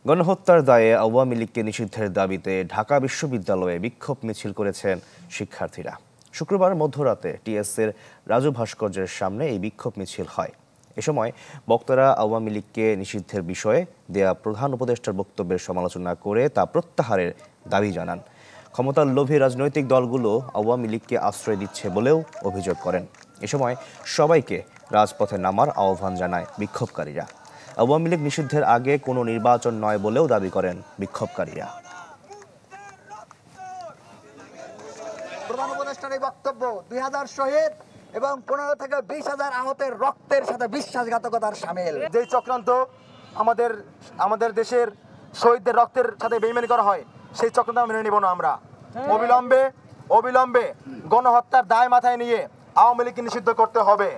গণহত্যার দায়ে আওয়ামী লীগকে নিষিদ্ধের দাবিতে ঢাকা বিশ্ববিদ্যালয়ে বিক্ষোভ মিছিল করেছেন শিক্ষার্থীরা। শুক্রবার মধ্যরাতে টিএসসির রাজু ভাস্কর্যের সামনে এই বিক্ষোভ মিছিল হয়। এ সময় বক্তারা আওয়ামী লীগকে নিষিদ্ধের বিষয়ে দেয়া প্রধান উপদেষ্টার বক্তব্যের সমালোচনা করে তা প্রত্যাহারের দাবি জানান। ক্ষমতার লোভী রাজনৈতিক দলগুলো আওয়ামী লীগকে আশ্রয় দিচ্ছে বলেও অভিযোগ করেন। এ সময় সবাইকে রাজপথে নামার আহ্বান জানায় বিক্ষোভকারীরা। আওয়ামী লীগ নিষিদ্ধের আগে কোনো নির্বাচন নয় বলেও দাবি করেন বিক্ষোভকারীরা। প্রধান উপদেষ্টার এই বক্তব্য 2000 শহীদ এবং 15 থেকে 20,000 আহতের রক্তের সাথে বিশ্বাসঘাতকতার শামিল। যে চক্রান্ত আমাদের দেশের শহীদদের রক্তের সাথে বেইমানি করা হয়, সেই চক্রান্ত মেনে নিব না আমরা। অবিলম্বে গণহত্যার দায় মাথায় নিয়ে আওয়ামী লীগকে নিষিদ্ধ করতে হবে।